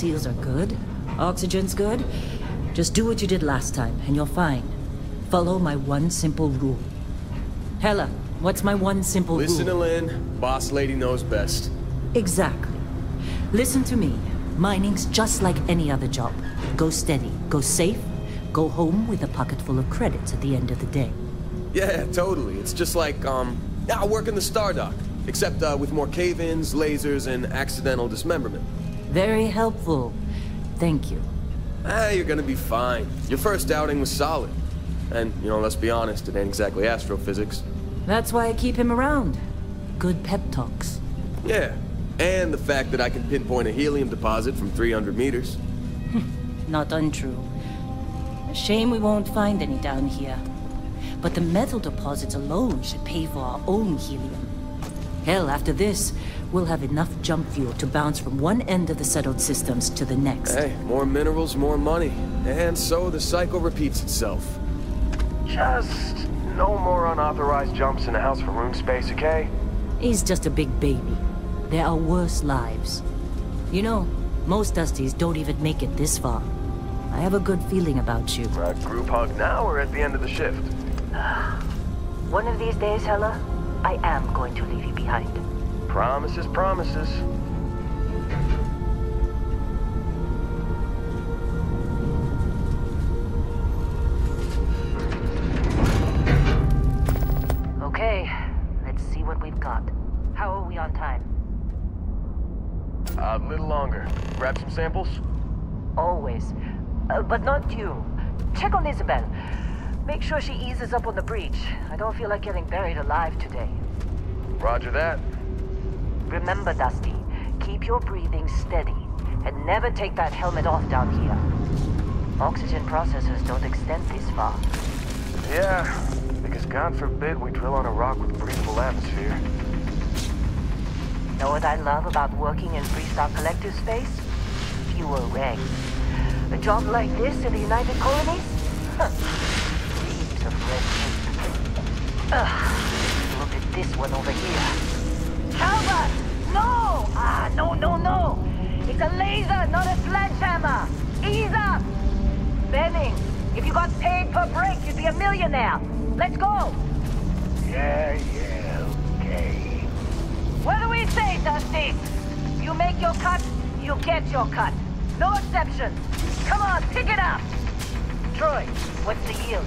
seals are good. Oxygen's good. Just do what you did last time, and you're fine. Follow my one simple rule. Hella, what's my one simple rule? Listen to Lynn. Boss lady knows best. Exactly. Listen to me. Mining's just like any other job. Go steady, go safe, go home with a pocket full of credits at the end of the day. Yeah, totally. It's just like, I work in the Stardock. Except, with more cave-ins, lasers, and accidental dismemberment. Very helpful. Thank you. You're gonna be fine. Your first outing was solid. And, let's be honest, it ain't exactly astrophysics. That's why I keep him around. Good pep talks. Yeah, and the fact that I can pinpoint a helium deposit from 300 meters. Not untrue. A shame we won't find any down here. But the metal deposits alone should pay for our own helium. Hell, after this, we'll have enough jump fuel to bounce from one end of the settled systems to the next. Hey, more minerals, more money. And so the cycle repeats itself. Just no more unauthorized jumps in the house for room space, okay? He's just a big baby. There are worse lives. Most Dusties don't even make it this far. I have a good feeling about you. Group hug now or at the end of the shift? One of these days, Hella, I am going to leave you behind. Promises, promises. Okay, let's see what we've got. How are we on time? A little longer. Grab some samples? Always. But not you. Check on Isabel. Make sure she eases up on the breach. I don't feel like getting buried alive today. Roger that. Remember, Dusty, keep your breathing steady, and never take that helmet off down here. Oxygen processors don't extend this far. Yeah, because God forbid we drill on a rock with breathable atmosphere. Know what I love about working in Freestock Collective space? Fewer regs. A job like this in the United Colonies? Heaps of red tape. Look at this one over here. Calvert! No! No. It's a laser, not a sledgehammer. Ease up! Benning, if you got paid per break, you'd be a millionaire. Let's go! Yeah, okay. What do we say, Dusty? You make your cut, you get your cut. No exceptions. Come on, pick it up! Troy, what's the yield?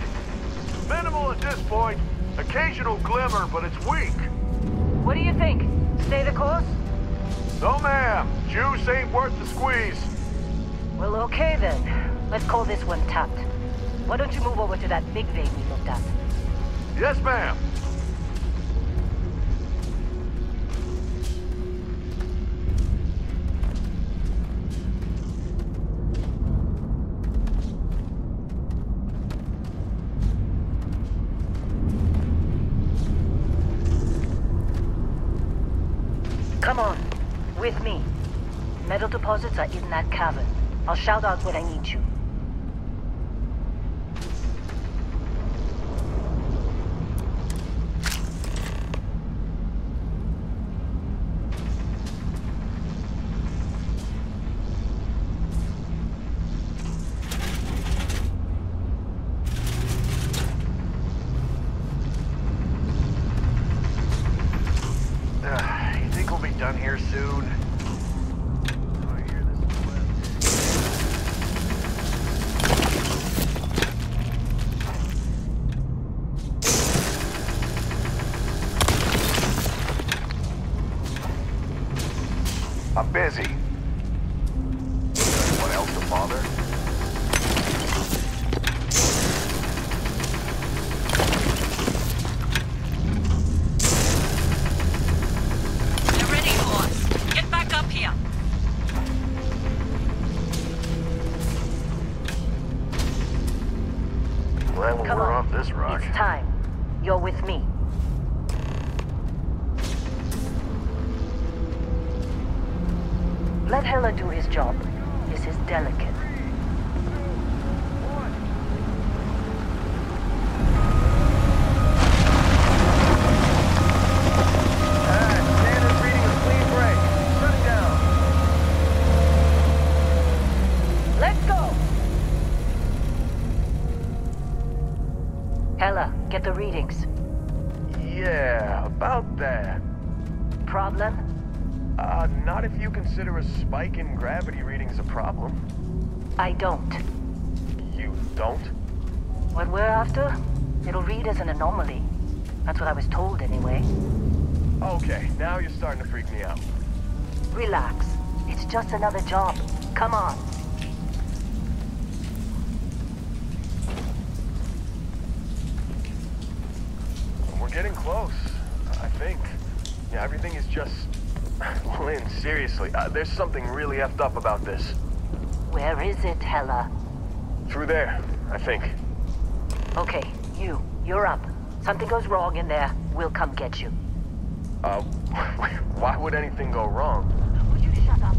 Minimal at this point. Occasional glimmer, but it's weak. What do you think? Stay the course? No, ma'am. Juice ain't worth the squeeze. Well, okay then. Let's call this one tapped. Why don't you move over to that big vein we looked at? Yes, ma'am. Come on, with me. Metal deposits are in that cavern. I'll shout out when I need you. Done here soon. I'm busy. Anyone else to bother? Come We're on. off this rock. It's time. You're with me. Let Hella do his job. This is delicate. Standard reading of clean break. Shut it down. Ella, get the readings. Yeah, about that. Problem? Not if you consider a spike in gravity readings a problem. I don't. You don't? What we're after? It'll read as an anomaly. That's what I was told anyway. Okay, now you're starting to freak me out. Relax. It's just another job. Come on. We're getting close, I think. Yeah, everything is just... Lynn, seriously, there's something really effed up about this. Where is it, Hella? Through there, I think. Okay, you're up. Something goes wrong in there, we'll come get you. Why would anything go wrong? Would you shut up?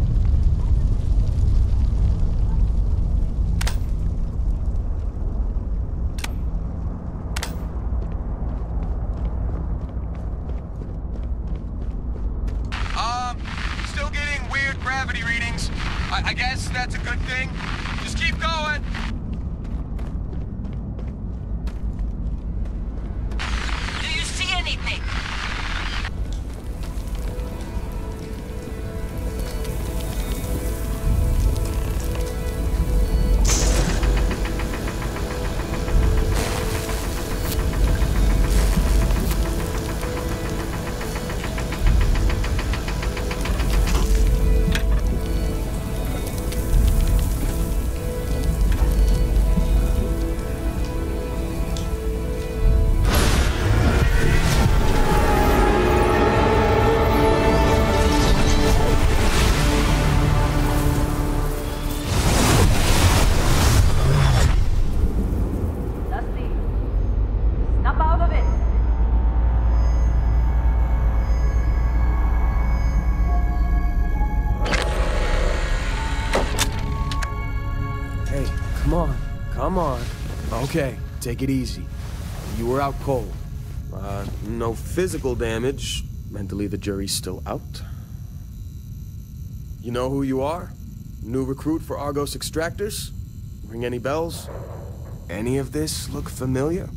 Still getting weird gravity readings. I guess that's a good thing. Just keep going. Do you see anything? Come on. Okay, take it easy. You were out cold. No physical damage. Mentally, the jury's still out. You know who you are? New recruit for Argos Extractors? Ring any bells? Any of this look familiar?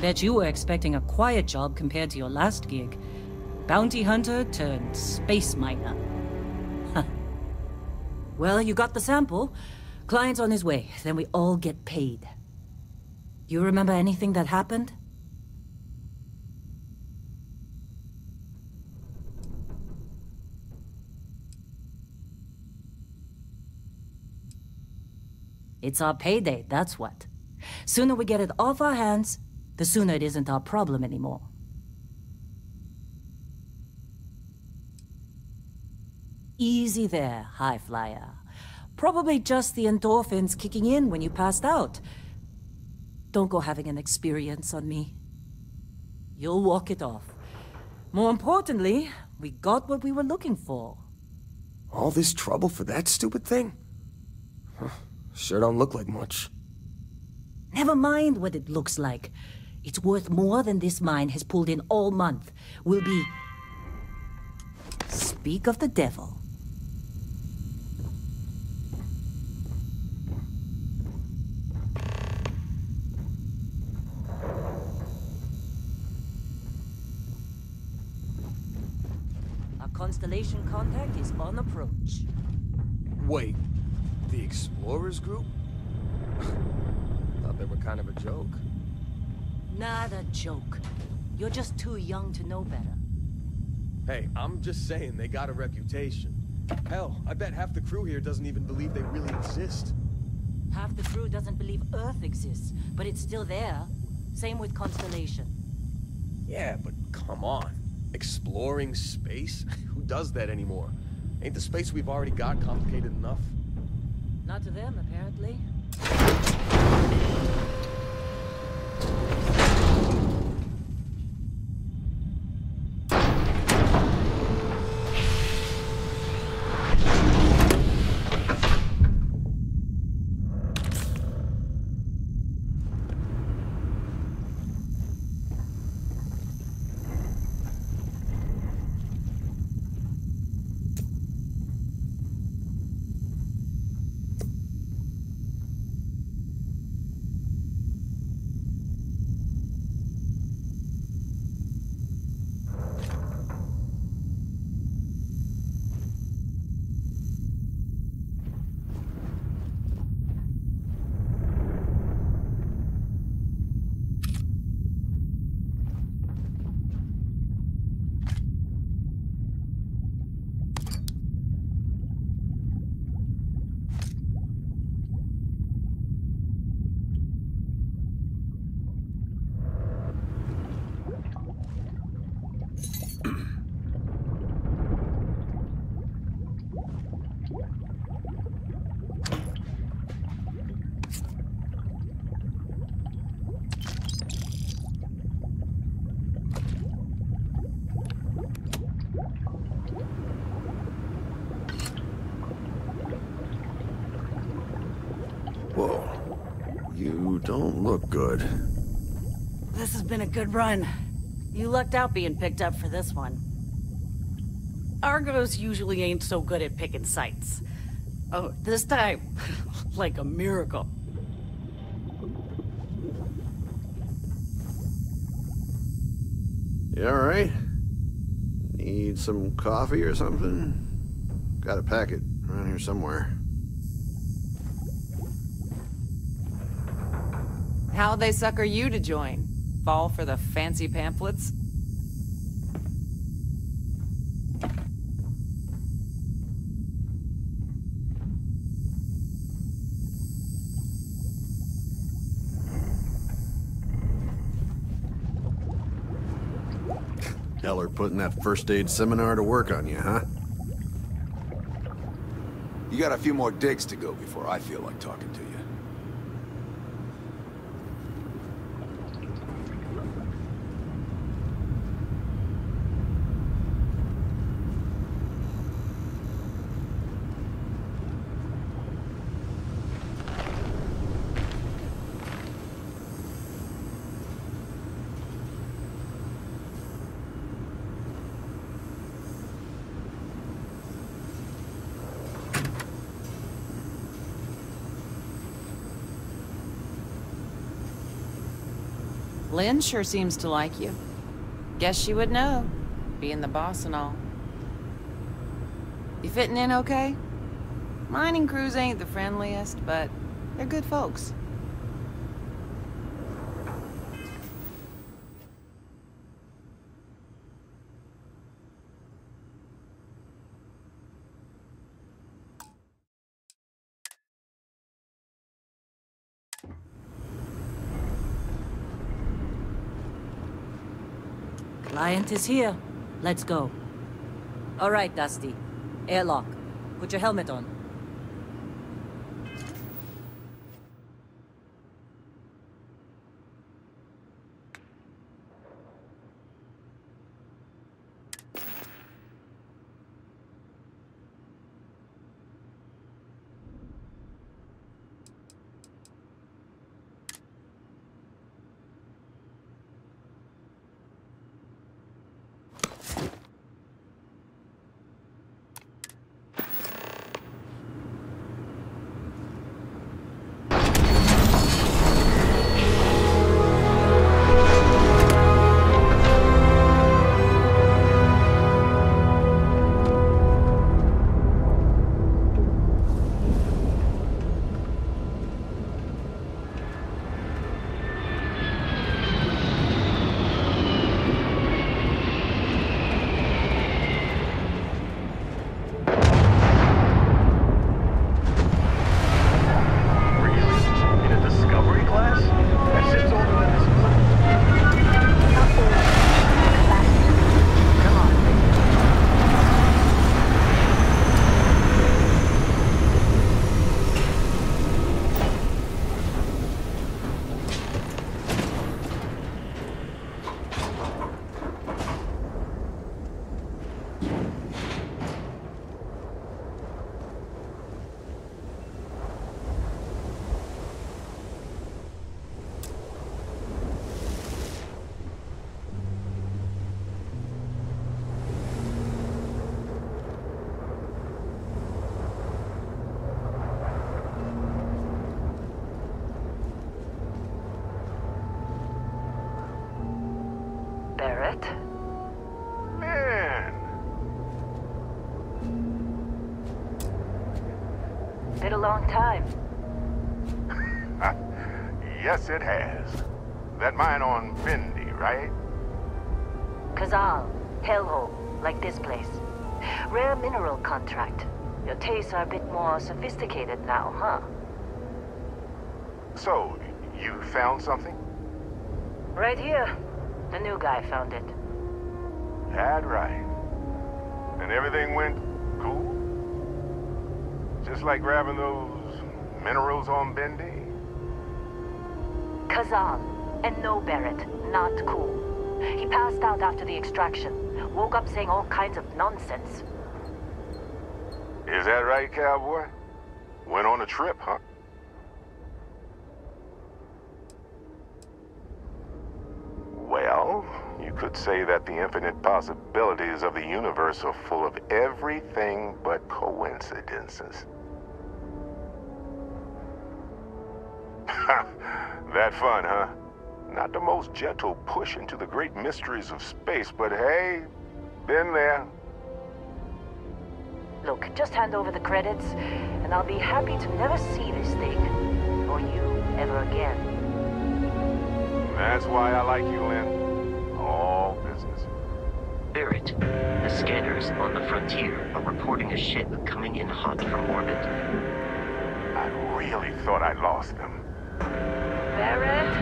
Bet you were expecting a quiet job compared to your last gig. Bounty hunter turned space miner. Well, you got the sample. Client's on his way, then we all get paid. You remember anything that happened? It's our payday, that's what. Sooner we get it off our hands, the sooner it isn't our problem anymore. Easy there, high flyer. Probably just the endorphins kicking in when you passed out. Don't go having an experience on me. You'll walk it off. More importantly, we got what we were looking for. All this trouble for that stupid thing? Huh. Sure don't look like much. Never mind what it looks like. It's worth more than this mine has pulled in all month. We'll be... Speak of the devil. Our constellation contact is on approach. Wait, the Explorers group? Thought they were kind of a joke. Not a joke. You're just too young to know better. Hey, I'm just saying they got a reputation. Hell, I bet half the crew here doesn't even believe they really exist. Half the crew doesn't believe Earth exists, but it's still there. Same with Constellation. Yeah, but come on. Exploring space? Who does that anymore? Ain't the space we've already got complicated enough? Not to them, apparently. Whoa. You don't look good. This has been a good run. You lucked out being picked up for this one. Argos usually ain't so good at picking sites. Oh, this time, like a miracle. You alright? Need some coffee or something? Got a packet around here somewhere. How'd they sucker you to join? Fall for the fancy pamphlets? Heller putting that first aid seminar to work on you, huh? You got a few more digs to go before I feel like talking to you. Lynn sure seems to like you. Guess she would know, being the boss and all. You fitting in okay? Mining crews ain't the friendliest, but they're good folks. Client is here. Let's go. All right, Dusty. Airlock. Put your helmet on. Barrett? Man! Been a long time. Yes, it has. That mine on Bendy, right? Kazal, hellhole, like this place. Rare mineral contract. Your tastes are a bit more sophisticated now, huh? So, you found something? Right here. The new guy found it. That right. And everything went cool? Just like grabbing those minerals on Bendy? Kazal, and no Barrett, not cool. He passed out after the extraction. Woke up saying all kinds of nonsense. Is that right, cowboy? Went on a trip, huh? Well, you could say that the infinite possibilities of the universe are full of everything but coincidences. That fun, huh? Not the most gentle push into the great mysteries of space, but hey, been there. Look, just hand over the credits, and I'll be happy to never see this thing, or you, ever again. That's why I like you, Lynn. All business. Barrett, the scanners on the frontier are reporting a ship coming in hot from orbit. I really thought I lost them. Barrett?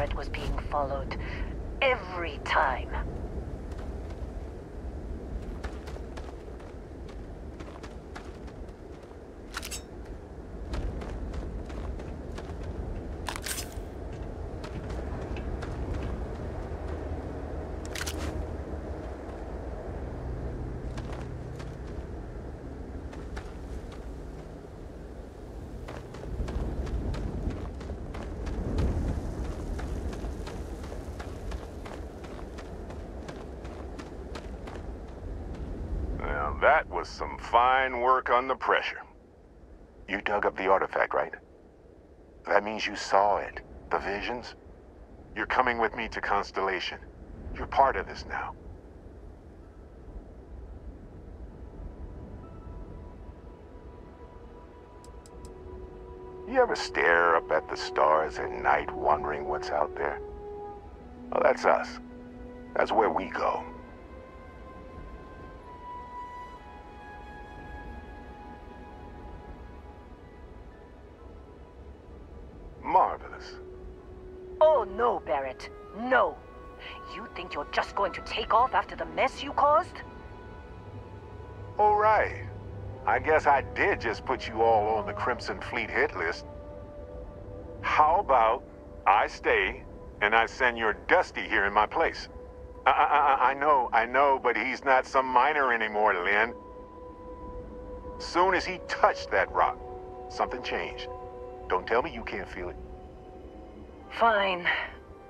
Barrett was being followed. Every time. That was some fine work under pressure. You dug up the artifact, right? That means you saw it. The visions? You're coming with me to Constellation. You're part of this now. You ever stare up at the stars at night wondering what's out there? Well, that's us. That's where we go. Marvelous. Oh, no, Barrett. No. You think you're just going to take off after the mess you caused? All right. I guess I did just put you all on the Crimson Fleet hit list. How about I stay and I send your Dusty here in my place? I know, but he's not some miner anymore, Lynn. Soon as he touched that rock, something changed. Don't tell me you can't feel it. Fine.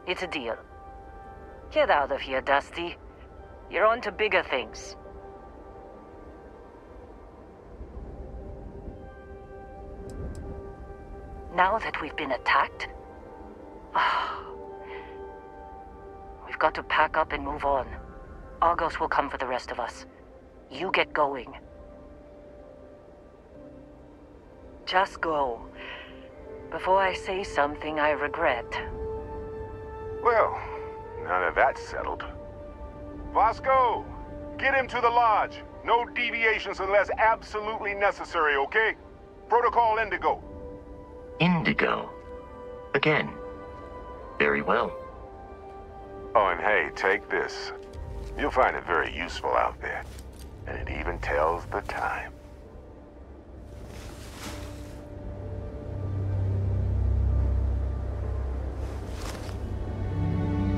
It's a deal. Get out of here, Dusty. You're on to bigger things. Now that we've been attacked, we've got to pack up and move on. Argos will come for the rest of us. You get going. Just go. Before I say something I regret. Well, now that that's settled. Vasco, get him to the lodge. No deviations unless absolutely necessary, okay? Protocol Indigo. Indigo. Again. Very well. Oh, and hey, take this. You'll find it very useful out there. And it even tells the time.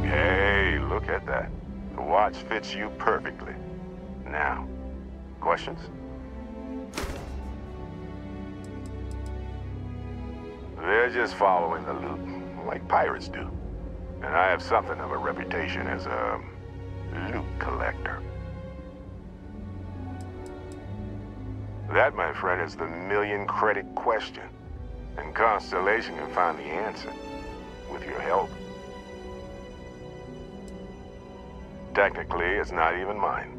Hey, look at that. The watch fits you perfectly. Now, questions? They're just following the loot, like pirates do. And I have something of a reputation as a loot collector. That, my friend, is the million-credit question. And Constellation can find the answer, with your help. Technically, it's not even mine.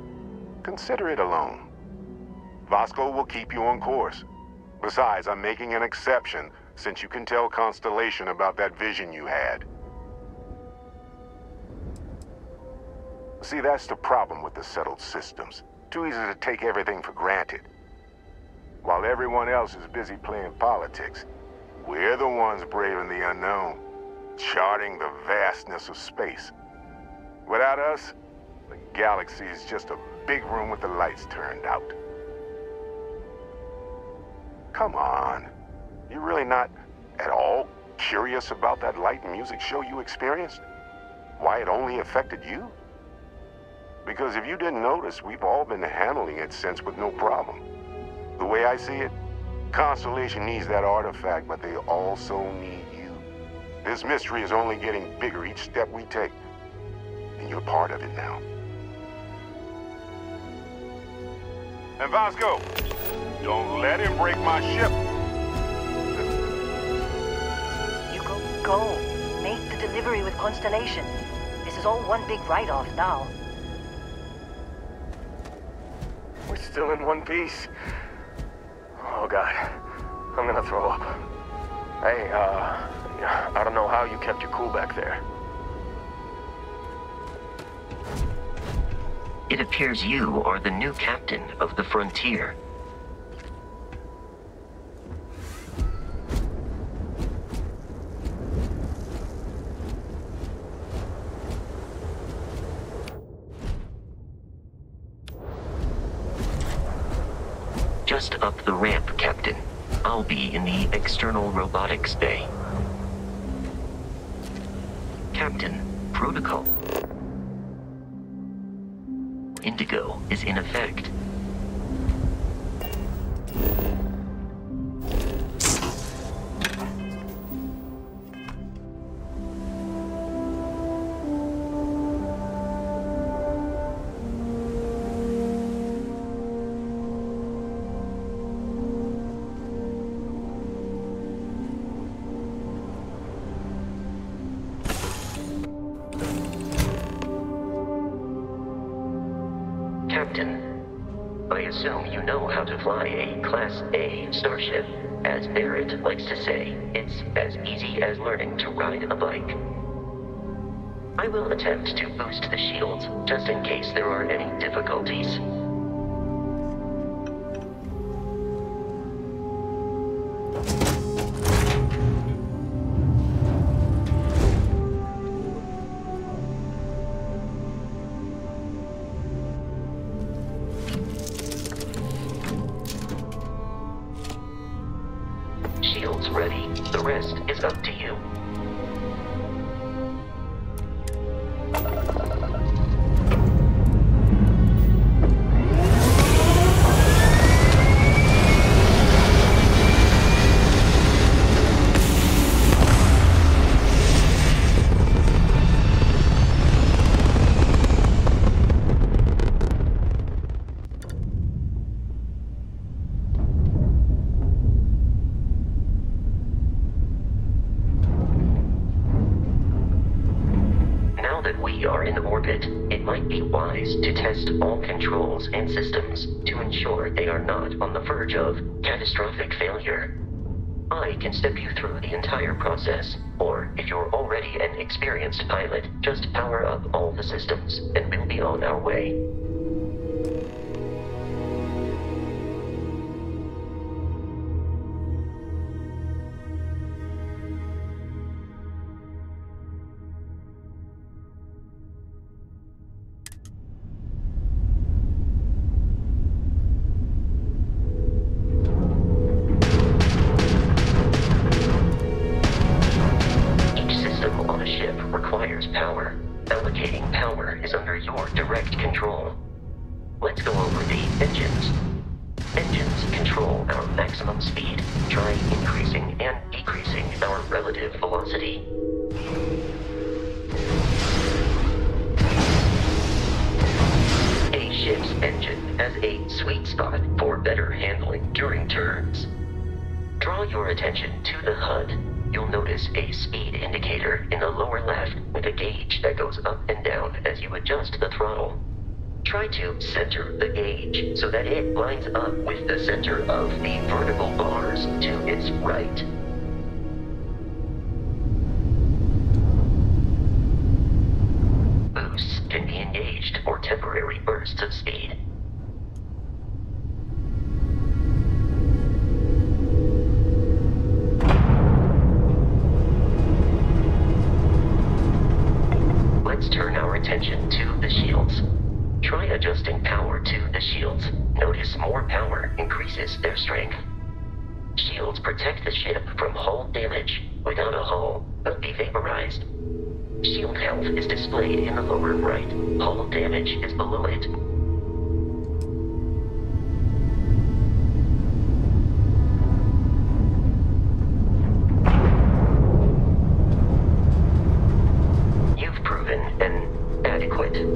Consider it a loan. Vasco will keep you on course. Besides, I'm making an exception since you can tell Constellation about that vision you had. See, that's the problem with the settled systems. Too easy to take everything for granted. While everyone else is busy playing politics, we're the ones braving the unknown, charting the vastness of space. Without us, the galaxy is just a big room with the lights turned out. Come on. You're really not at all curious about that light and music show you experienced? Why it only affected you? Because if you didn't notice, we've all been handling it since with no problem. The way I see it, Constellation needs that artifact, but they also need you. This mystery is only getting bigger each step we take. And you're part of it now. And Vasco, don't let him break my ship. You go. Make the delivery with Constellation. This is all one big write-off now. We're still in one piece. Oh, God. I'm gonna throw up. Hey, I don't know how you kept your cool back there. It appears you are the new captain of the Frontier. up the ramp, Captain. I'll be in the external robotics bay. Captain, protocol. Indigo is in effect. Captain, I assume you know how to fly a Class A starship. As Barrett likes to say, it's as easy as learning to ride a bike. I will attempt to boost the shields, just in case there are any difficulties. Shields ready. The rest is up to you. It might be wise to test all controls and systems to ensure they are not on the verge of catastrophic failure. I can step you through the entire process, or if you're already an experienced pilot, just power up all the systems and we'll be on our way. Requires power. Allocating power is under your direct control. Let's go over the engines. Engines control our maximum speed. Try increasing and decreasing our relative velocity. A ship's engine has a sweet spot for better handling during turns. Draw your attention to the HUD. You'll notice a speed indicator in the lower left with a gauge that goes up and down as you adjust the throttle. Try to center the gauge so that it lines up with the center of the vertical bars to its right. Boosts can be engaged for temporary bursts of speed. Let's turn our attention to the shields. Try adjusting power to the shields. Notice more power increases their strength. Shields protect the ship from hull damage. Without a hull, they'll be vaporized. Shield health is displayed in the lower right. Hull damage is below it.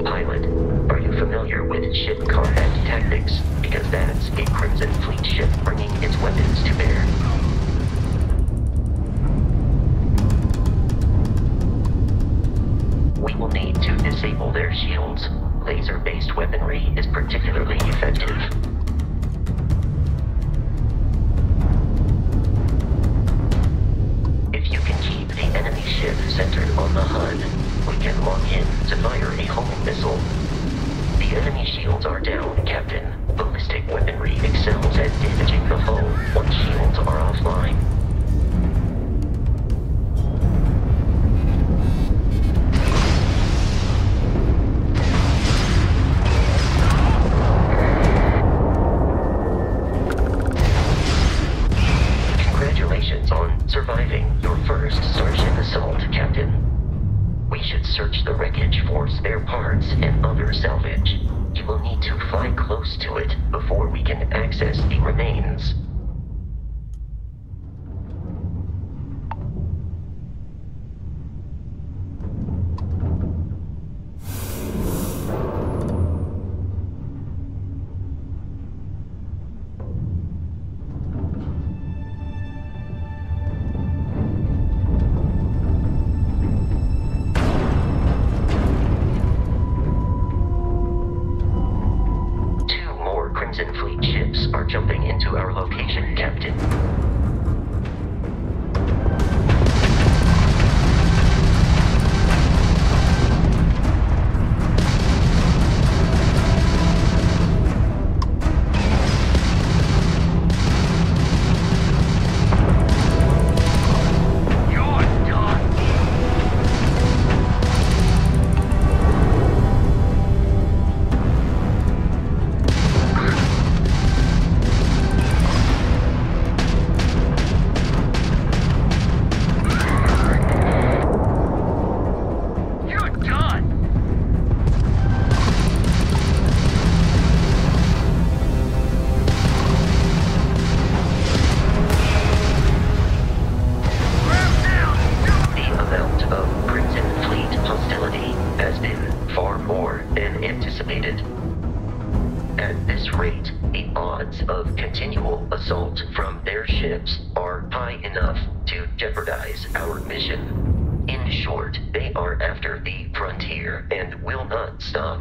Pilot, are you familiar with ship combat tactics? Because that's a Crimson Fleet ship bringing its weapons to bear. We will need to disable their shields. Laser-based weaponry is particularly effective. If you can keep the enemy ship centered on the HUD, we can lock in to fire a home missile. The enemy shields are down, Captain. Ballistic weaponry excels at damaging the hull once shields are offline. surviving your first Starship assault, Captain. We should search the wreckage for spare parts and other salvage. You will need to fly close to it before we can access the remains. Crimson Fleet ships are jumping into our location, Captain. At this rate, the odds of continual assault from their ships are high enough to jeopardize our mission. In short, they are after the frontier and will not stop.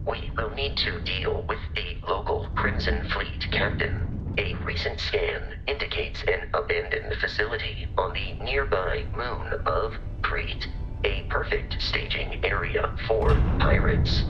We will need to deal with the local Crimson Fleet captain. A recent scan indicates an abandoned facility on the nearby moon of Crete, a perfect staging area for pirates.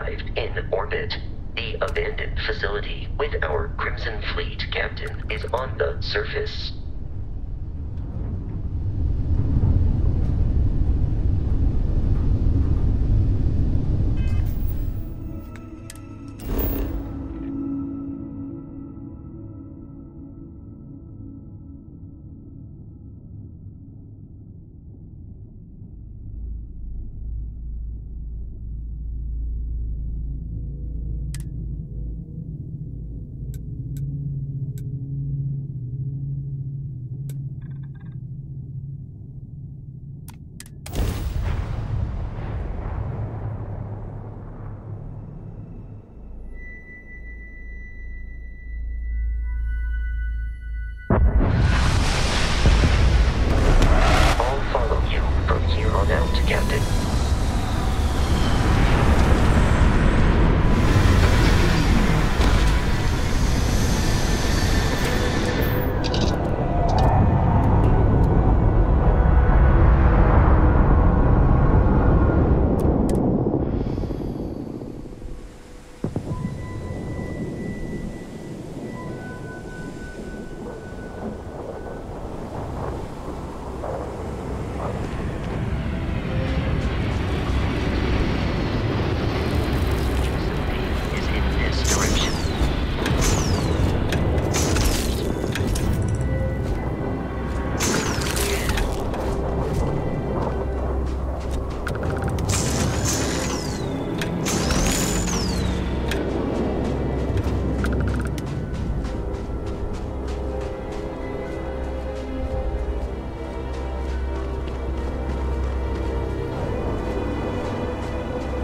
arrived in orbit. The abandoned facility with our Crimson Fleet captain is on the surface. Captain.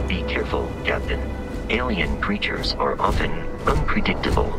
Be careful, Captain. Alien creatures are often unpredictable.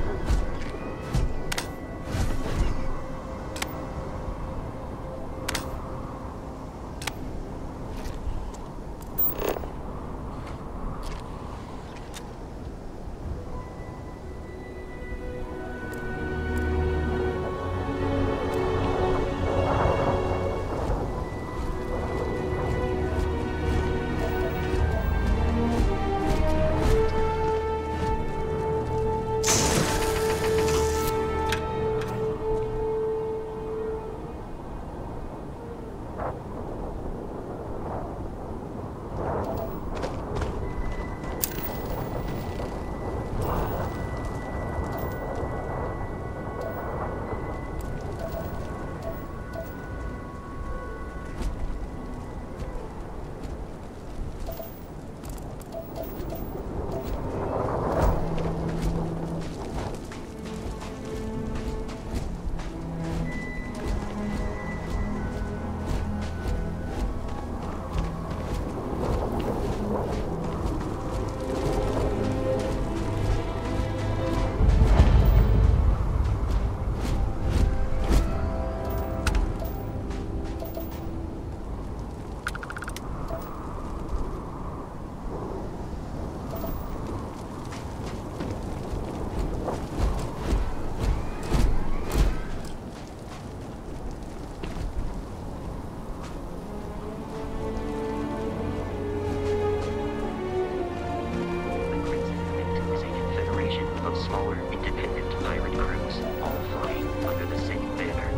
Smaller, independent pirate crews, all flying under the same banner.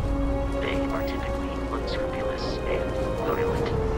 They are typically unscrupulous and violent.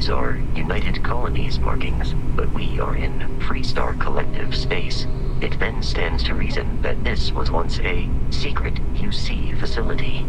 These are United Colonies markings, but we are in Freestar Collective space. It then stands to reason that this was once a secret UC facility.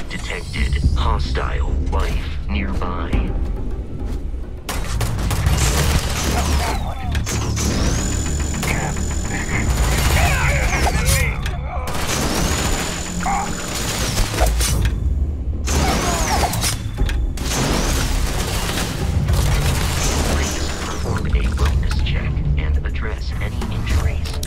Detected hostile life nearby. Please perform a wellness check and address any injuries.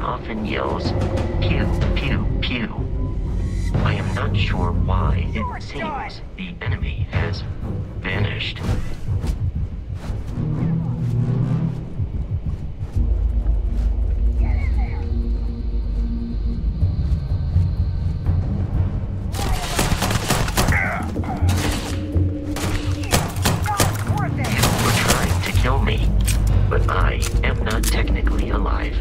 Often yells, pew, pew, pew. I am not sure why it seems the enemy has vanished. but I am not technically alive.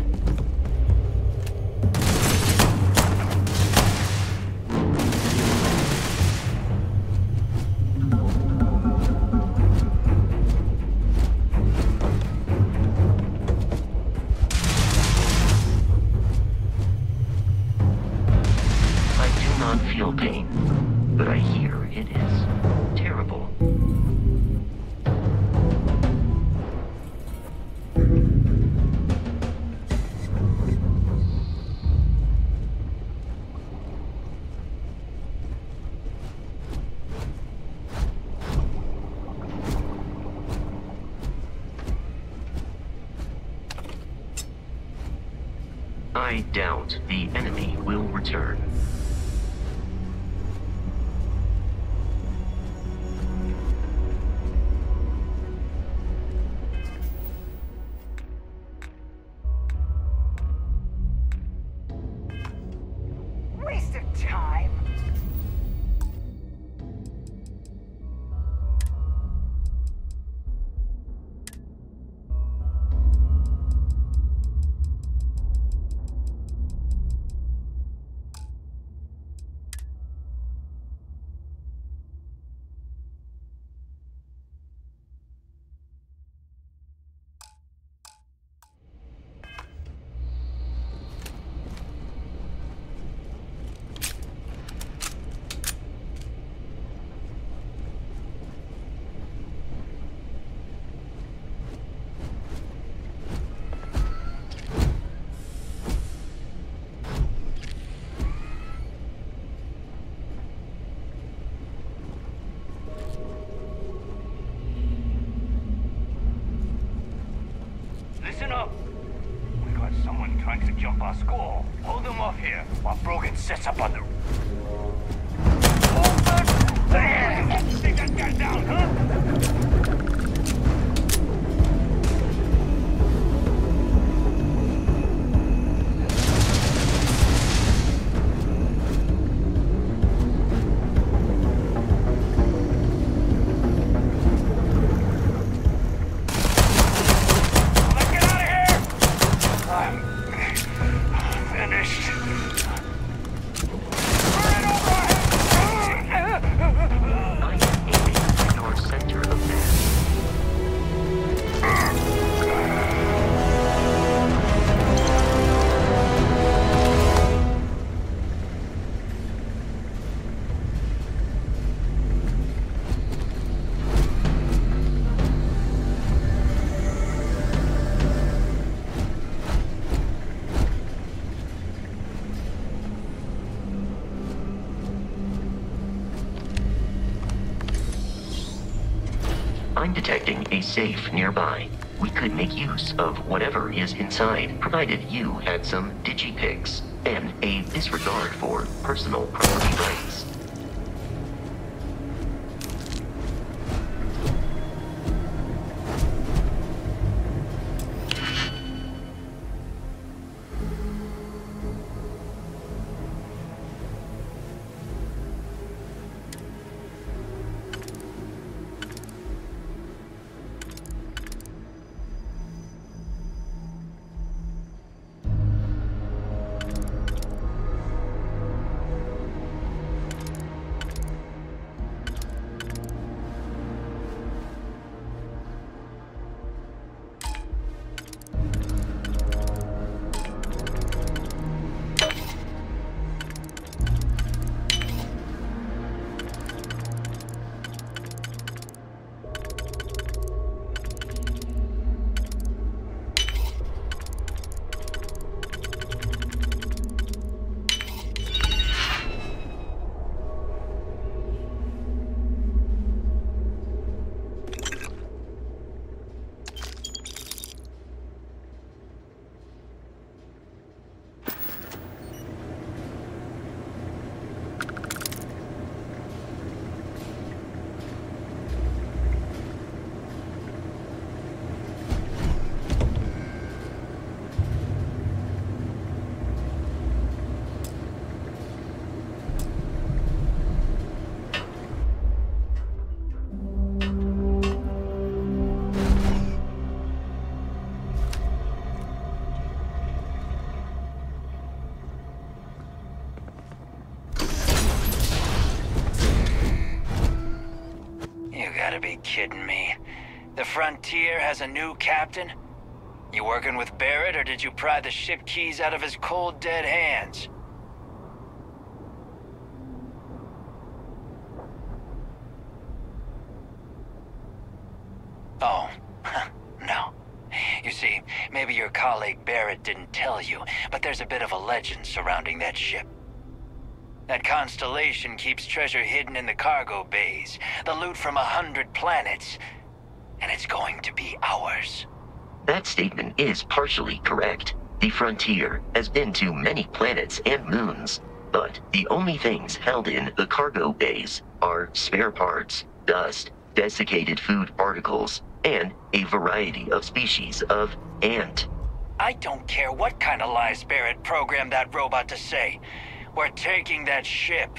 Feel pain, but I hear it is terrible. I doubt the enemy will return. Waste of time. Listen up! We got someone trying to jump our score. Hold them off here while Brogan sets up on the... Hold them! Take that guy down, huh? I'm detecting a safe nearby. We could make use of whatever is inside, provided you had some digipics and a disregard for personal property rights. Frontier has a new captain? You working with Barrett, or did you pry the ship keys out of his cold, dead hands? Oh, no. You see, maybe your colleague Barrett didn't tell you, but there's a bit of a legend surrounding that ship. That constellation keeps treasure hidden in the cargo bays, the loot from 100 planets, and it's going to be ours. That statement is partially correct. The Frontier has been to many planets and moons, but the only things held in the cargo bays are spare parts, dust, desiccated food particles, and a variety of species of ant. I don't care what kind of lies Barrett programmed that robot to say. We're taking that ship.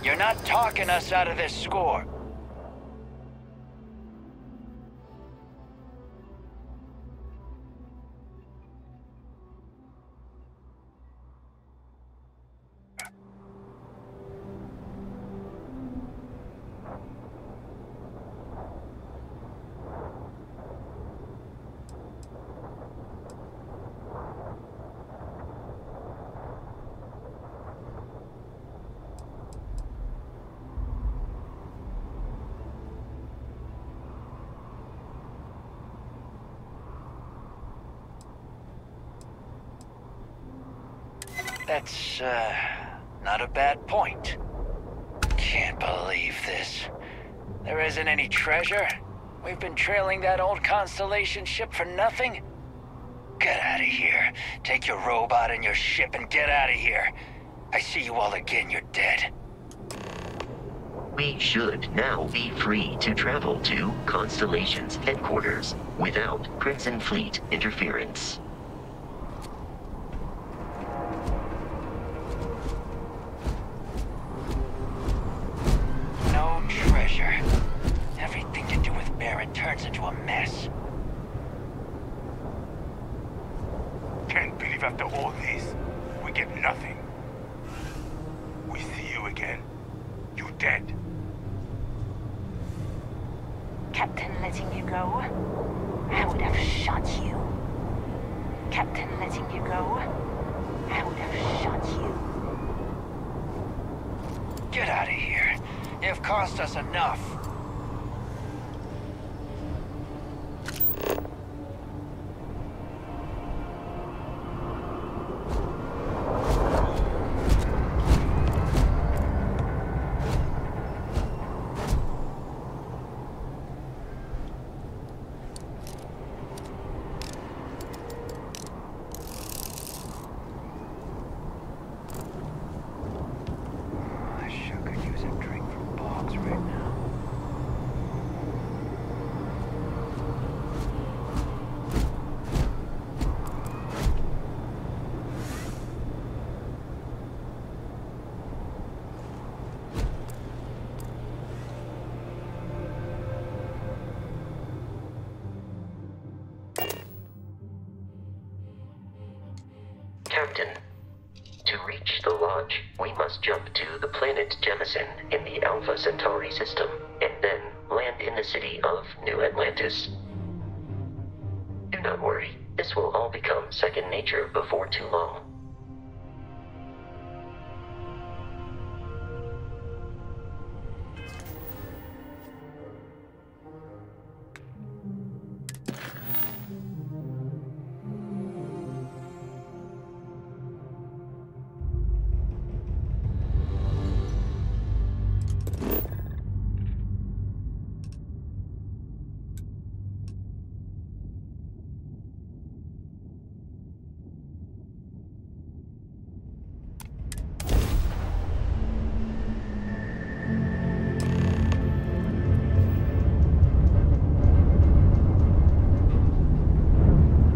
You're not talking us out of this score. That's, not a bad point. Can't believe this. There isn't any treasure? We've been trailing that old Constellation ship for nothing? Get out of here. Take your robot and your ship and get out of here. I see you all again, you're dead. We should now be free to travel to Constellation's headquarters without Crimson Fleet interference. No treasure. Everything to do with Barrett turns into a mess. Can't believe after all this, we get nothing. We see you again. You dead. Captain letting you go? I would have shot you. Captain letting you go? I would have shot you. Get out of here. You've cost us enough. Captain, to reach the lodge, we must jump to the planet Jemison in the Alpha Centauri system, and then land in the city of New Atlantis. Do not worry, this will all become second nature before too long.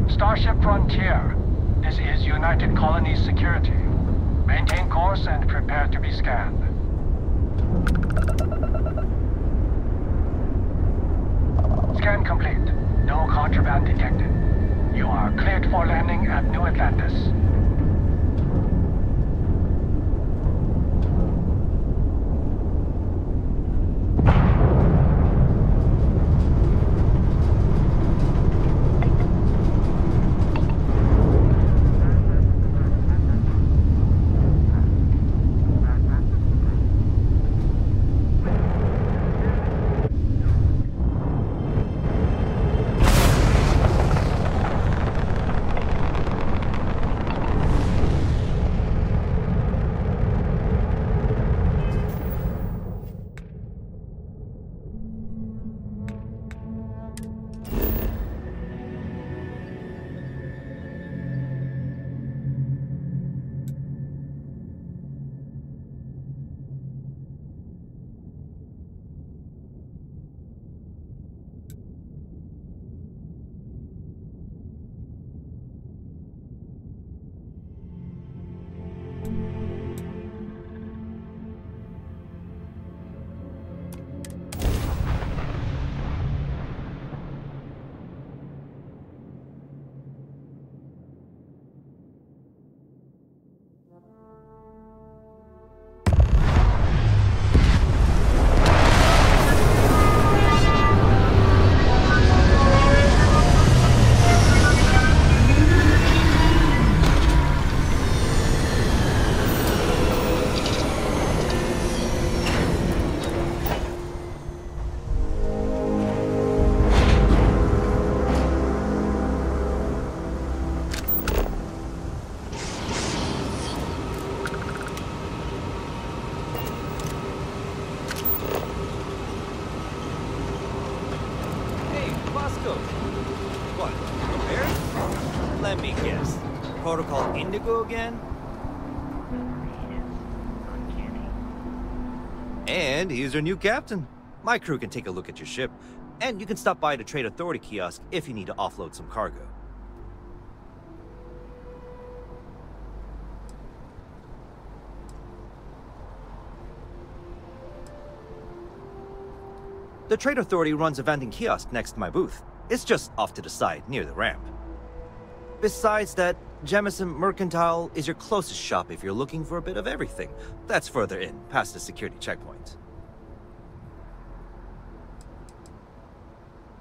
Starship Frontier, this is United Colonies Security. Maintain course and prepare to be scanned. Scan complete. No contraband detected. You are cleared for landing at New Atlantis. Protocol Indigo again? And he's your new captain. My crew can take a look at your ship, and you can stop by the Trade Authority kiosk if you need to offload some cargo. The Trade Authority runs a vending kiosk next to my booth. It's just off to the side, near the ramp. Besides that, Jemison Mercantile is your closest shop if you're looking for a bit of everything. That's further in, past the security checkpoint.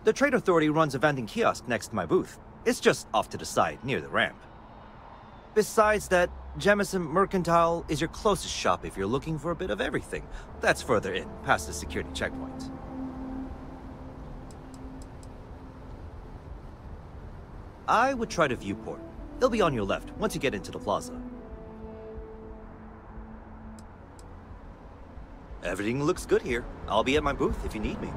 The Trade Authority runs a vending kiosk next to my booth. It's just off to the side, near the ramp. Besides that, Jemison Mercantile is your closest shop if you're looking for a bit of everything. That's further in, past the security checkpoint. I would try the viewport. It'll be on your left once you get into the plaza. Everything looks good here. I'll be at my booth if you need me.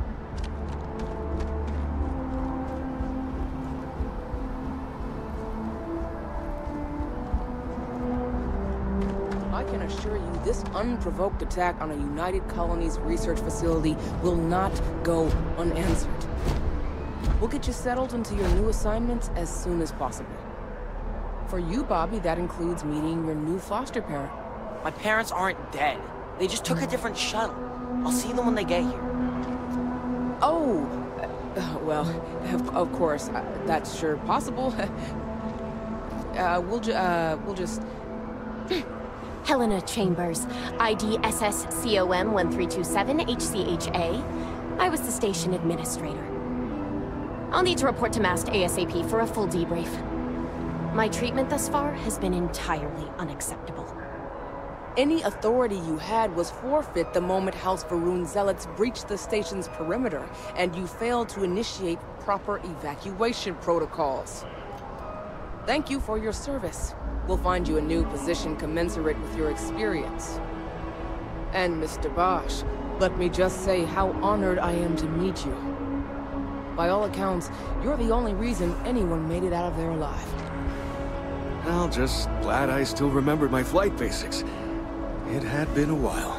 I can assure you this unprovoked attack on a United Colonies research facility will not go unanswered. We'll get you settled into your new assignments as soon as possible. For you, Bobby, that includes meeting your new foster parent. My parents aren't dead. They just took a different shuttle. I'll see them when they get here. Oh, well, of course, that's sure possible. We'll just... Helena Chambers, ID SSCOM 1327 HCHA. I was the station administrator. I'll need to report to Mast ASAP for a full debrief. My treatment thus far has been entirely unacceptable. Any authority you had was forfeit the moment House Varun zealots breached the station's perimeter, and you failed to initiate proper evacuation protocols. Thank you for your service. We'll find you a new position commensurate with your experience. And Mr. Bosch, let me just say how honored I am to meet you. By all accounts, you're the only reason anyone made it out of there alive. Well, just glad I still remembered my flight basics. It had been a while.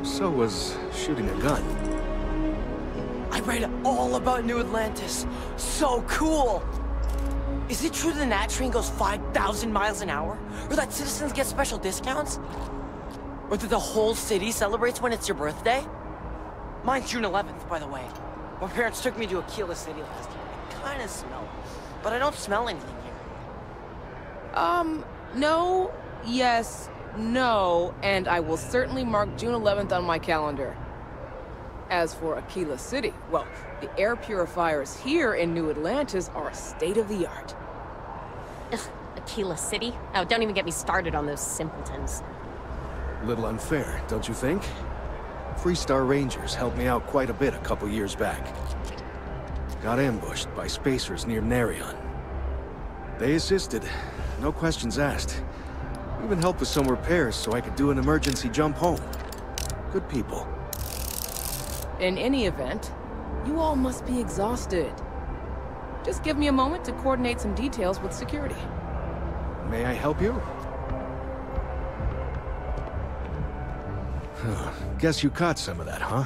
So was shooting a gun. I read all about New Atlantis. So cool! Is it true the Nat train goes 5,000 miles an hour? Or that citizens get special discounts? Or that the whole city celebrates when it's your birthday? Mine's June 11th, by the way. My parents took me to Aquila City last year. I kinda smell, but I don't smell anything here. No, yes, no, and I will certainly mark June 11th on my calendar. As for Aquila City, well, the air purifiers here in New Atlantis are state-of-the-art. Ugh, Aquila City? Oh, don't even get me started on those simpletons. Little unfair, don't you think? Freestar Rangers helped me out quite a bit a couple years back. Got ambushed by spacers near Nerion. They assisted, no questions asked. Even helped with some repairs so I could do an emergency jump home. Good people. In any event, you all must be exhausted. Just give me a moment to coordinate some details with security. May I help you? Guess you caught some of that, huh?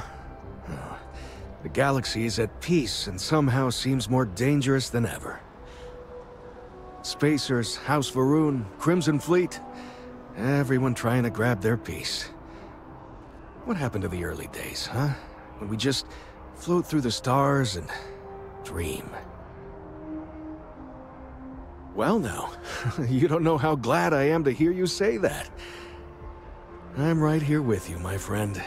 The galaxy is at peace and somehow seems more dangerous than ever. Spacers, House Varun, Crimson Fleet, everyone trying to grab their piece. What happened to the early days, huh? When we just float through the stars and dream. Well now, you don't know how glad I am to hear you say that. I'm right here with you, my friend.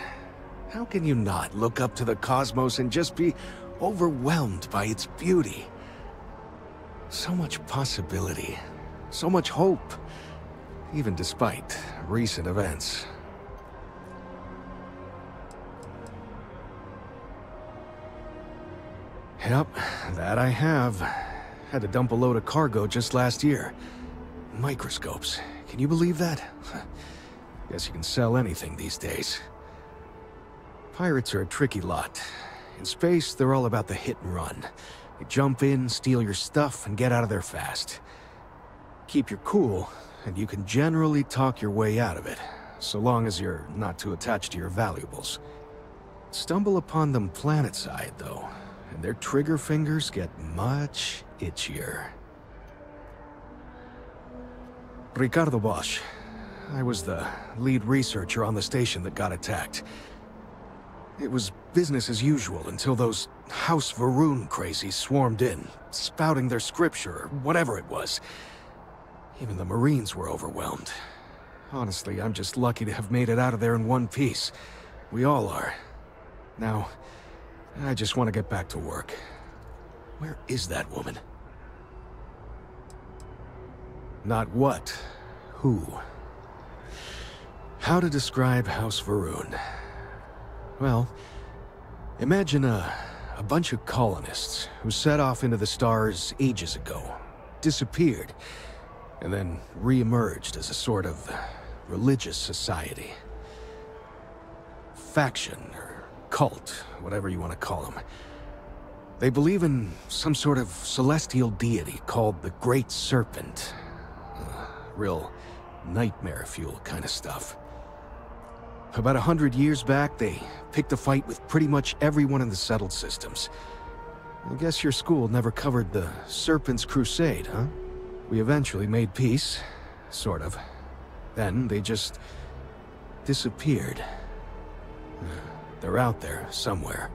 How can you not look up to the cosmos and just be overwhelmed by its beauty? So much possibility, so much hope, even despite recent events. Yep, that I have. Had to dump a load of cargo just last year. Microscopes. Can you believe that? Guess you can sell anything these days. Pirates are a tricky lot. In space, they're all about the hit and run. You jump in, steal your stuff, and get out of there fast. keep your cool, and you can generally talk your way out of it, so long as you're not too attached to your valuables. Stumble upon them planetside, though, and their trigger fingers get much itchier. Ricardo Bosch. I was the lead researcher on the station that got attacked. It was business as usual until those House Varun crazies swarmed in, spouting their scripture or whatever it was. Even the Marines were overwhelmed. Honestly, I'm just lucky to have made it out of there in one piece. We all are. Now, I just want to get back to work. Where is that woman? Not what, who. How to describe House Varun? Well, imagine a bunch of colonists who set off into the stars ages ago, disappeared, and then re-emerged as a sort of religious society. Faction, or cult, whatever you want to call them. They believe in some sort of celestial deity called the Great Serpent. Real nightmare fuel kind of stuff. About 100 years back, they picked a fight with pretty much everyone in the settled systems. I guess your school never covered the Serpent's Crusade, huh? We eventually made peace, sort of. Then they just disappeared. They're out there somewhere,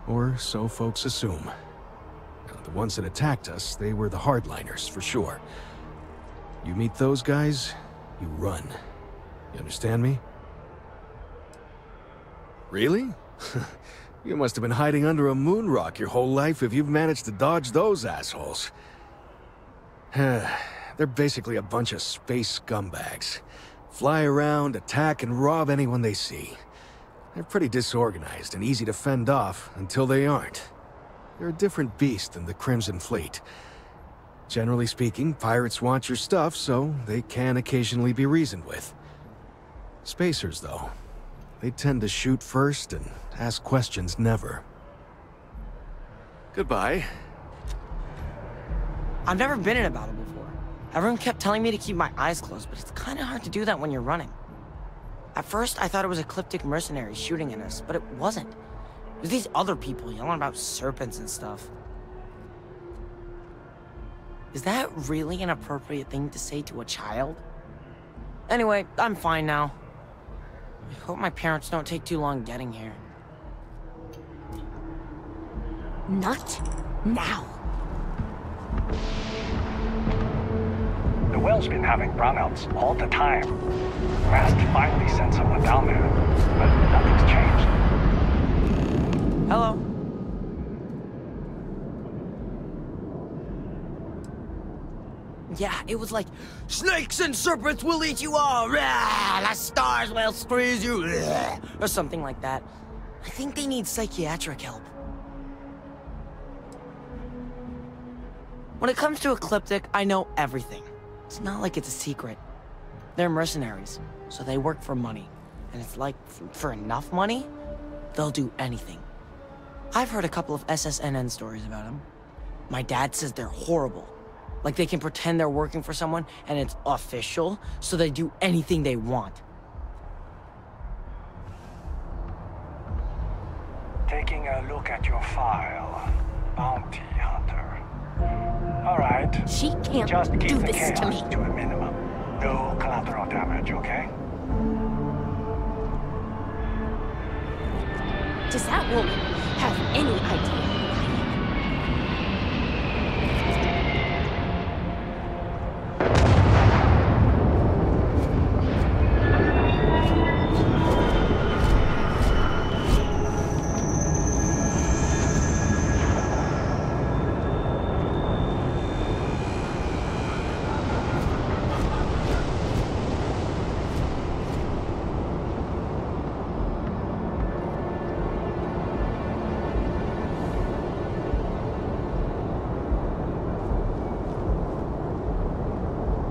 or so folks assume. Now, the ones that attacked us, they were the hardliners, for sure. You meet those guys, you run. You understand me? Really? You must have been hiding under a moon rock your whole life if you've managed to dodge those assholes. They're basically a bunch of space scumbags. Fly around, attack, and rob anyone they see. They're pretty disorganized and easy to fend off until they aren't. They're a different beast than the Crimson Fleet. Generally speaking, pirates want your stuff, so they can occasionally be reasoned with. Spacers, though, they tend to shoot first and ask questions never. Goodbye. I've never been in a battle before. Everyone kept telling me to keep my eyes closed, but it's kind of hard to do that when you're running. At first, I thought it was ecliptic mercenaries shooting at us, but it wasn't. It was these other people yelling about serpents and stuff. Is that really an appropriate thing to say to a child? Anyway, I'm fine now. I hope my parents don't take too long getting here. Not now. The well's been having brownouts all the time. Mast finally sent someone down there, but nothing's changed. Hello. Yeah, it was like, snakes and serpents will eat you all, the stars will squeeze you, or something like that. I think they need psychiatric help. When it comes to Ecliptic, I know everything. It's not like it's a secret. They're mercenaries, so they work for money. And it's like, for enough money, they'll do anything. I've heard a couple of SSNN stories about them. My dad says they're horrible. Like they can pretend they're working for someone and it's official, so they do anything they want. Taking a look at your file, Bounty Hunter. All right. She can't just keep do the this to chaos me. to a minimum. No collateral damage, okay? Does that woman have any idea?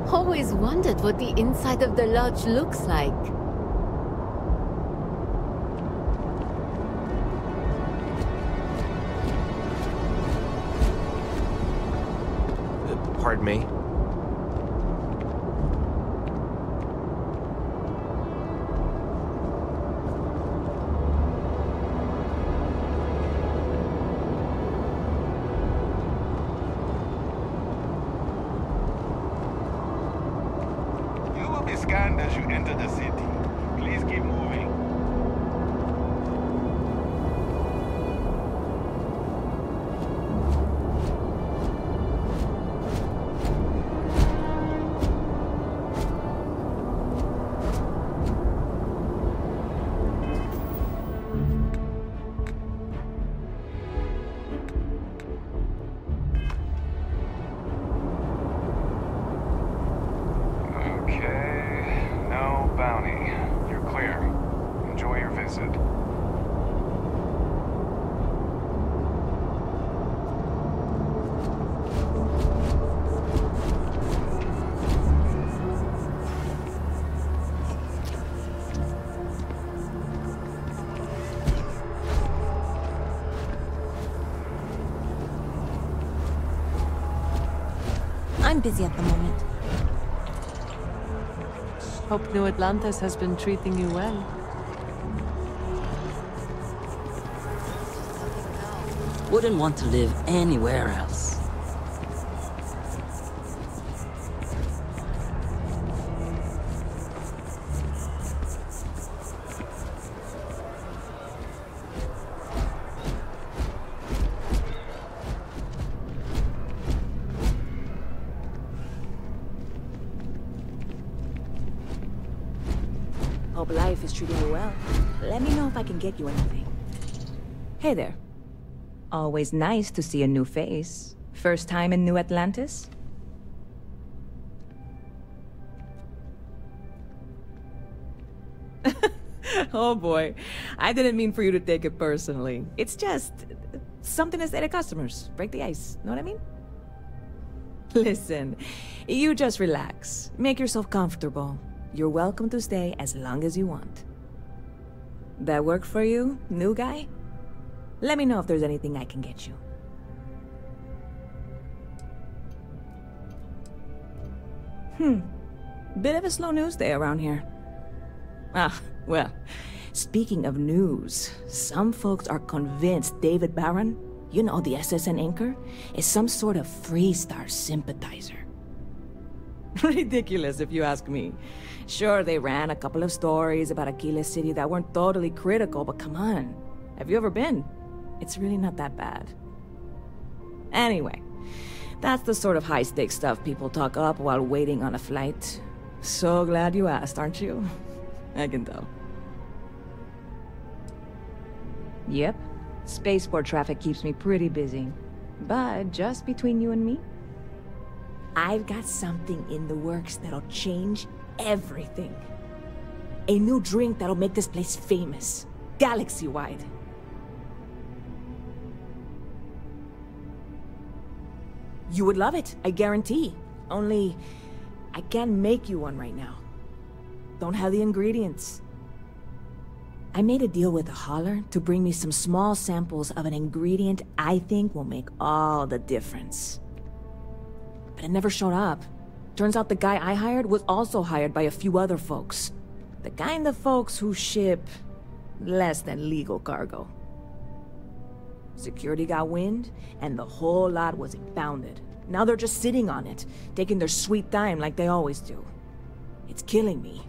Always wondered what the inside of the lodge looks like. Pardon me? hand as you enter the city. Please keep moving. I'm busy at the moment. Hope New Atlantis has been treating you well. Wouldn't want to live anywhere else. Hope life is treating you well. Let me know if I can get you anything. Hey there. Always nice to see a new face. First time in New Atlantis? Oh boy. I didn't mean for you to take it personally. It's just something to say to customers. Break the ice. Know what I mean? Listen, you just relax. Make yourself comfortable. You're welcome to stay as long as you want. That work for you, new guy? Let me know if there's anything I can get you. Bit of a slow news day around here. Ah, well, speaking of news, some folks are convinced David Barron, you know, the SSN anchor, is some sort of Freestar sympathizer. Ridiculous, if you ask me. Sure, they ran a couple of stories about Aquila City that weren't totally critical, but come on. Have you ever been? It's really not that bad. Anyway, that's the sort of high-stakes stuff people talk up while waiting on a flight. So glad you asked, aren't you? I can tell. Yep. Spaceport traffic keeps me pretty busy. But just between you and me, I've got something in the works that'll change everything. A new drink that'll make this place famous. Galaxy-wide. You would love it, I guarantee. Only, I can't make you one right now. Don't have the ingredients. I made a deal with a hauler to bring me some small samples of an ingredient I think will make all the difference. But it never showed up. Turns out the guy I hired was also hired by a few other folks. The kind of folks who ship less than legal cargo. Security got wind, and the whole lot was impounded. Now they're just sitting on it, taking their sweet time like they always do. It's killing me.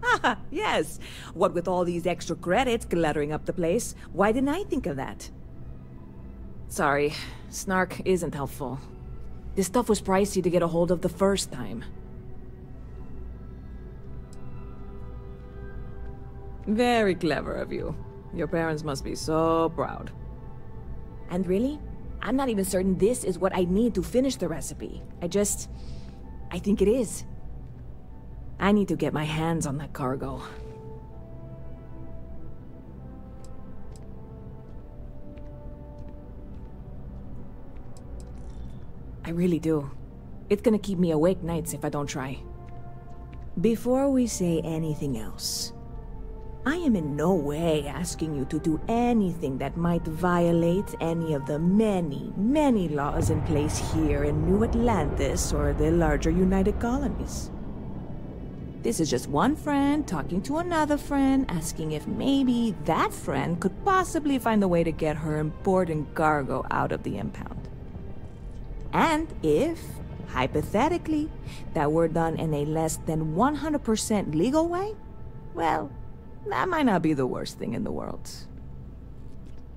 Ah, yes. What with all these extra credits cluttering up the place, why didn't I think of that? Sorry, snark isn't helpful. This stuff was pricey to get a hold of the first time. Very clever of you. Your parents must be so proud. And really, I'm not even certain this is what I need to finish the recipe. I think it is. I need to get my hands on that cargo. I really do. It's gonna keep me awake nights if I don't try. Before we say anything else, I am in no way asking you to do anything that might violate any of the many, many laws in place here in New Atlantis or the larger United Colonies. This is just one friend talking to another friend, asking if maybe that friend could possibly find a way to get her important cargo out of the impound. And if, hypothetically, that were done in a less than 100% legal way, well, that might not be the worst thing in the world.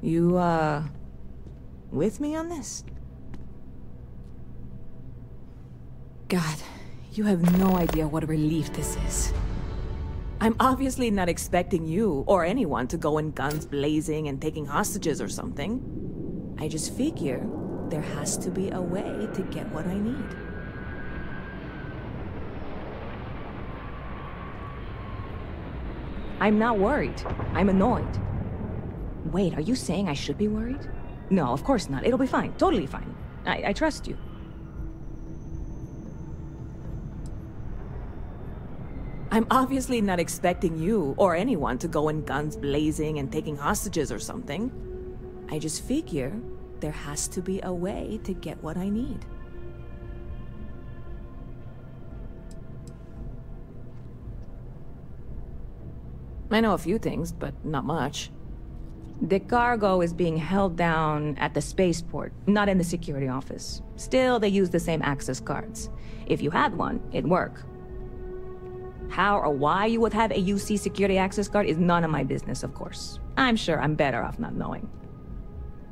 You, with me on this? God, you have no idea what a relief this is. I'm obviously not expecting you or anyone to go in guns blazing and taking hostages or something. I just figure there has to be a way to get what I need. I'm not worried. I'm annoyed. Wait, are you saying I should be worried? No, of course not. It'll be fine. Totally fine. I trust you. I'm obviously not expecting you or anyone to go in guns blazing and taking hostages or something. I just figure there has to be a way to get what I need. I know a few things, but not much. The cargo is being held down at the spaceport, not in the security office. Still, they use the same access cards. If you had one, it'd work. How or why you would have a UC security access card is none of my business, of course. I'm sure I'm better off not knowing.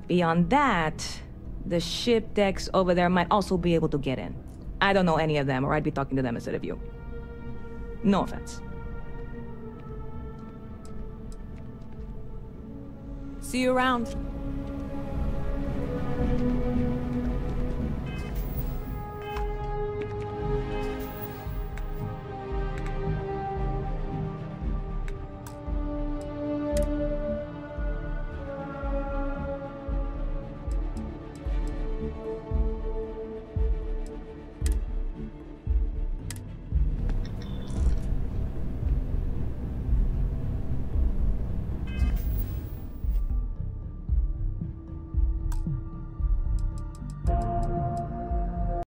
Beyond that, the ship decks over there might also be able to get in. I don't know any of them, or I'd be talking to them instead of you. No offense. See you around.